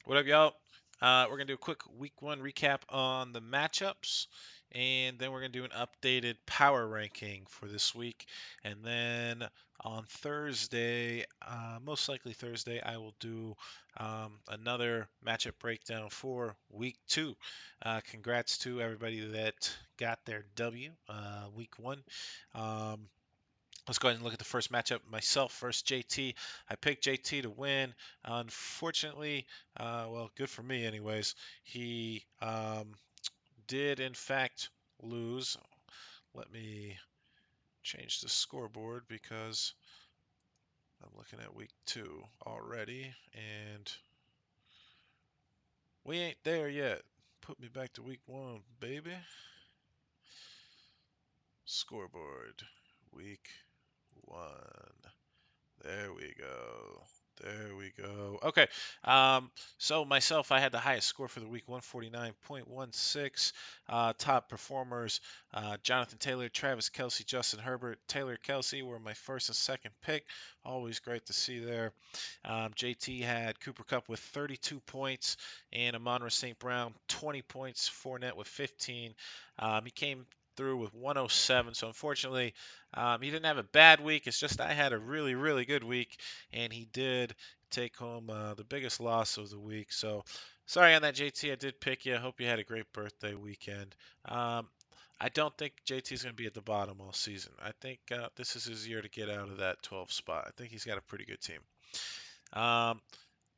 What up, y'all? We're gonna do a quick week one recap on the matchups, and then we're gonna do an updated power ranking for this week. And then on Thursday, most likely Thursday, I will do another matchup breakdown for week two. Congrats to everybody that got their W week one. Um, Let's go ahead and look at the first matchup myself. First, JT. I picked JT to win. Unfortunately, well, good for me, anyways. He did, in fact, lose. Let me change the scoreboard because I'm looking at week two already, and we ain't there yet. Put me back to week one, baby. Scoreboard, week one. There we go. There we go. Okay. So myself, I had the highest score for the week, 149.16. Top performers, Jonathan Taylor, Travis Kelsey, Justin Herbert, Taylor Kelsey were my first and second pick. Always great to see there. JT had Cooper Cup with 32 points and Amon-Ra St. Brown 20 points. Fournette with 15. He came through with 107. So unfortunately, he didn't have a bad week. It's just I had a really, really good week, and he did take home the biggest loss of the week. So sorry on that, JT. I did pick you. I hope you had a great birthday weekend. Um, I don't think JT's going to be at the bottom all season. I think this is his year to get out of that 12 spot. I think he's got a pretty good team. Um,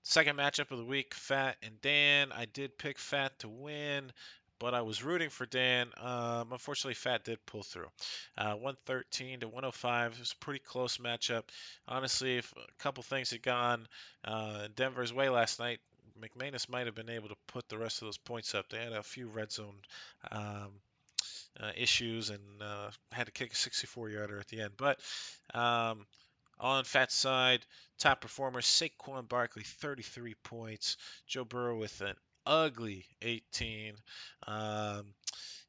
Second matchup of the week, Fat and Dan. I did pick Fat to win, but I was rooting for Dan. Unfortunately, Fat did pull through. 113 to 105. It was a pretty close matchup. Honestly, if a couple things had gone Denver's way last night, McManus might have been able to put the rest of those points up. They had a few red zone um, issues and had to kick a 64-yarder at the end. But um, on Fat's side, top performer Saquon Barkley, 33 points. Joe Burrow with an ugly 18. Um,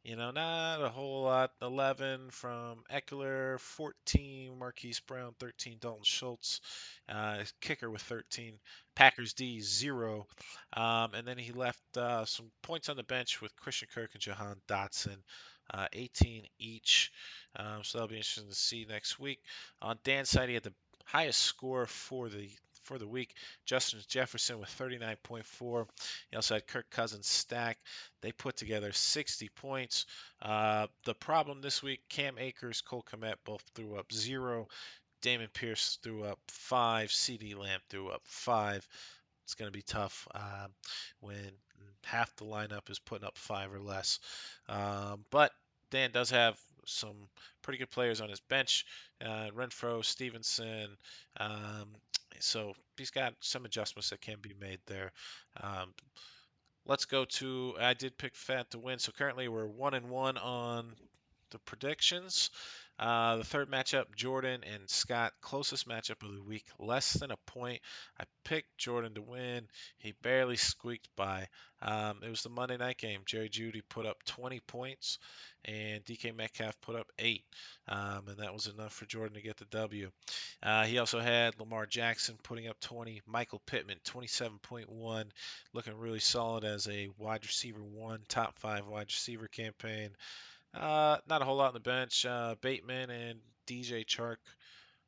not a whole lot. 11 from Eckler, 14 Marquise Brown, 13 Dalton Schultz, kicker with 13. Packers D 0. And then he left some points on the bench with Christian Kirk and Jahan Dotson, 18 each. So that'll be interesting to see next week. On Dan's side, he had the highest score for the week. Justin Jefferson with 39.4. He also had Kirk Cousins stack. They put together 60 points. The problem this week, Cam Akers, Cole Kmet both threw up 0. Damon Pierce threw up 5. CD Lamb threw up 5. It's going to be tough when half the lineup is putting up 5 or less. But Dan does have some pretty good players on his bench. Renfro, Stevenson. Um, so he's got some adjustments that can be made there. Um, Let's go to. I did pick Fat to win, so currently we're 1-1 on the predictions. The third matchup, Jordan and Scott, closest matchup of the week, less than a point. I picked Jordan to win. He barely squeaked by. It was the Monday night game. Jerry Jeudy put up 20 points, and DK Metcalf put up 8, and that was enough for Jordan to get the W. He also had Lamar Jackson putting up 20, Michael Pittman 27.1, looking really solid as a wide receiver one, top 5 wide receiver campaign. Not a whole lot on the bench. Bateman and DJ Chark,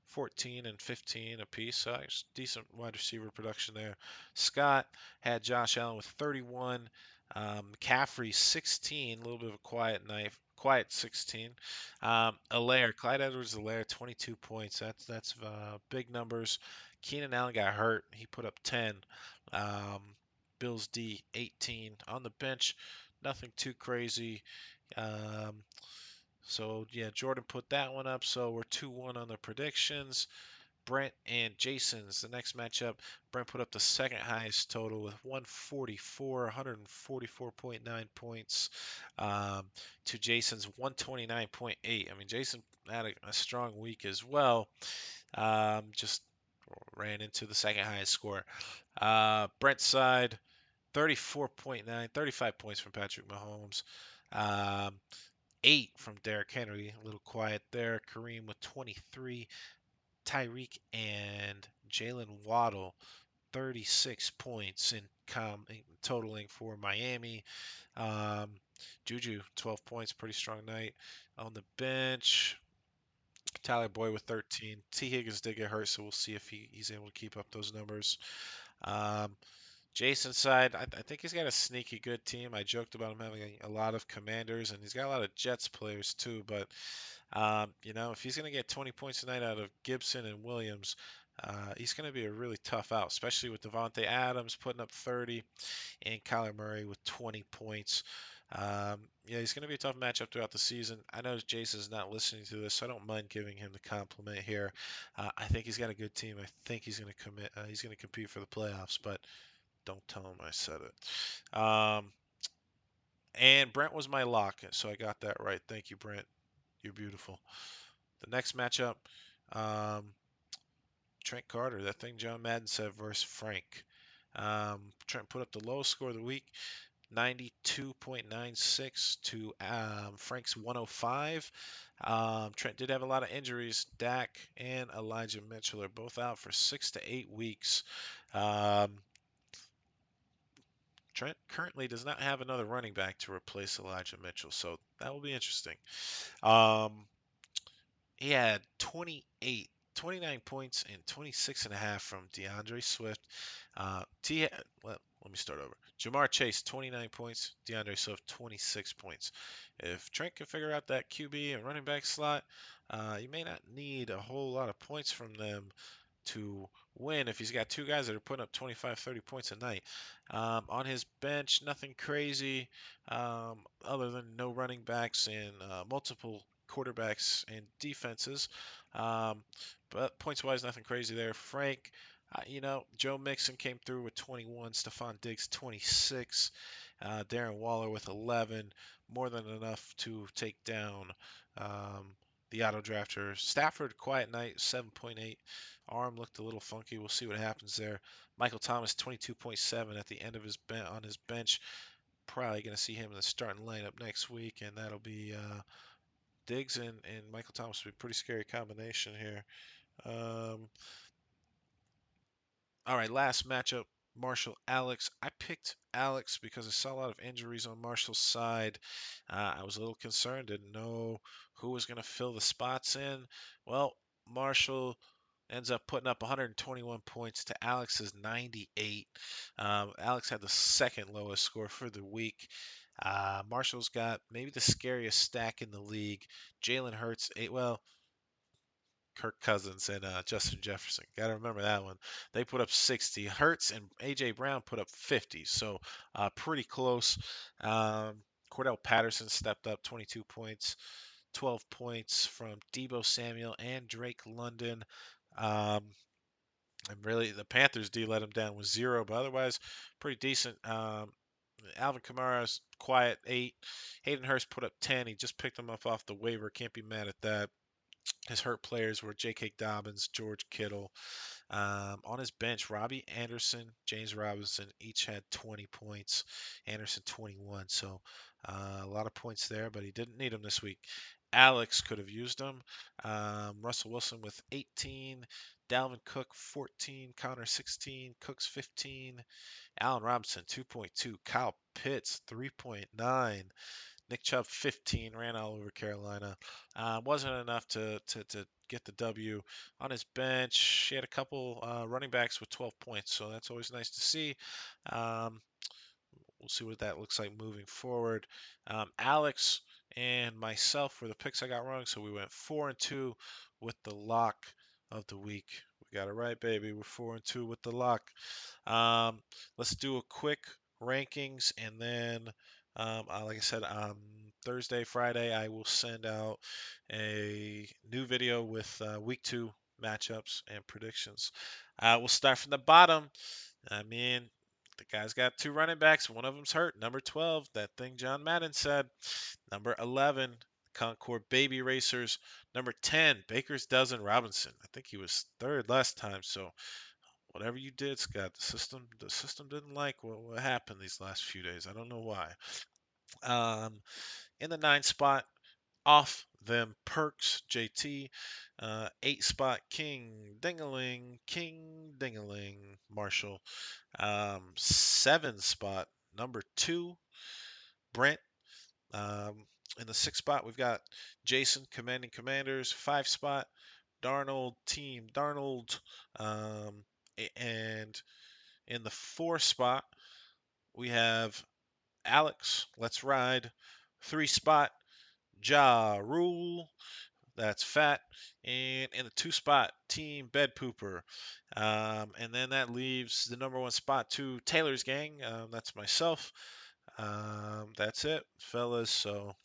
14 and 15 apiece. So decent wide receiver production there. Scott had Josh Allen with 31. McCaffrey 16, a little bit of a quiet night. Quiet 16. Clyde Edwards-Helaire, 22 points. That's big numbers. Keenan Allen got hurt. He put up 10. Um, Bills D 18 on the bench. Nothing too crazy. Um, so yeah, Jordan put that one up. So we're 2-1 on the predictions. Brent and Jason's the next matchup. Brent put up the second highest total with 144.9 points to Jason's 129.8. I mean, Jason had a strong week as well. Just ran into the second highest score. Brent's side, 34.9, 35 points from Patrick Mahomes. Um, 8 from Derrick Henry. A little quiet there. Kareem with 23. Tyreek and Jalen Waddle 36 points in totaling for Miami. Um, Juju, 12 points, pretty strong night. On the bench, Tyler Boyd with 13. T. Higgins did get hurt, so we'll see if he's able to keep up those numbers. Um, Jason's side, I think he's got a sneaky good team. I joked about him having a lot of commanders, and he's got a lot of Jets players too. But if he's going to get 20 points tonight out of Gibson and Williams, he's going to be a really tough out, especially with Devontae Adams putting up 30 and Kyler Murray with 20 points. Yeah, he's going to be a tough matchup throughout the season. I know Jason's not listening to this, so I don't mind giving him the compliment here. I think he's got a good team. I think he's going to commit. He's going to compete for the playoffs, but don't tell him I said it. And Brent was my lock, so I got that right. Thank you, Brent. You're beautiful. The next matchup, um, Trent Carter, that thing John Madden said versus Frank. Trent put up the lowest score of the week, 92.96 to Frank's 105. Trent did have a lot of injuries. Dak and Elijah Mitchell are both out for 6 to 8 weeks. Um, Trent currently does not have another running back to replace Elijah Mitchell, so that will be interesting. Um, he had 29 points and 26 and a half from DeAndre Swift. Let me start over. Jamar Chase, 29 points. DeAndre Swift, 26 points. If Trent can figure out that QB and running back slot, you may not need a whole lot of points from them to win if he's got two guys that are putting up 25, 30 points a night. On his bench, nothing crazy other than no running backs and multiple quarterbacks and defenses. Um, but points wise, nothing crazy there. Frank, Joe Mixon came through with 21, Stephon Diggs 26, Darren Waller with 11, more than enough to take down the auto drafter. Stafford, quiet night, 7.8. Arm looked a little funky. We'll see what happens there. Michael Thomas, 22.7 at the end of on his bench. Probably going to see him in the starting lineup next week, and that'll be Diggs and Michael Thomas will be a pretty scary combination here. Um, all right, last matchup, Marshall Alex. I picked Alex because I saw a lot of injuries on Marshall's side. I was a little concerned, didn't know who was going to fill the spots in. Well, Marshall ends up putting up 121 points to Alex's 98. Alex had the second lowest score for the week. Marshall's got maybe the scariest stack in the league. Jalen Hurts, Kirk Cousins and Justin Jefferson. Got to remember that one. They put up 60. Hurts and A.J. Brown put up 50. So pretty close. Cordell Patterson stepped up 22 points. 12 points from Debo Samuel and Drake London. Um, and really, the Panthers D let him down with 0, but otherwise, pretty decent. Alvin Kamara's quiet 8. Hayden Hurst put up 10. He just picked him up off the waiver. Can't be mad at that. His hurt players were J.K. Dobbins, George Kittle. On his bench, Robbie Anderson, James Robinson each had 20 points. Anderson 21. So a lot of points there, but he didn't need them this week. Alex could have used them. Russell Wilson with 18. Dalvin Cook 14. Connor 16. Cooks 15. Allen Robinson 2.2. Kyle Pitts 3.9. Nick Chubb 15 ran all over Carolina. Wasn't enough to get the W. On his bench, he had a couple running backs with 12 points, so that's always nice to see. Um, we'll see what that looks like moving forward. Alex and myself were the picks I got wrong, so we went 4-2 with the lock of the week. We got it right, baby. We're 4-2 with the lock. Let's do a quick rankings, and then, like I said, Thursday, Friday, I will send out a new video with week 2 matchups and predictions. We'll start from the bottom. I mean, the guy's got 2 running backs. One of them's hurt. Number 12, that thing John Madden said. Number 11, Concord Baby Racers. Number 10, Baker's Dozen Robinson. I think he was third last time. So whatever you did, Scott, the system didn't like what happened these last few days. I don't know why. Um, in the 9 spot, Off them perks, JT. 8 spot King Dingaling, Marshall. 7 spot number 2, Brent. In the 6 spot, we've got Jason, Commanding Commanders. 5 spot, Darnold, Team Darnold. And in the 4 spot, we have Alex, Let's Ride. 3 spot, Ja Rule. That's Fat. And in the 2 spot, Team Bed Pooper. And then that leaves the number 1 spot to Taylor's Gang. That's myself. That's it, fellas. So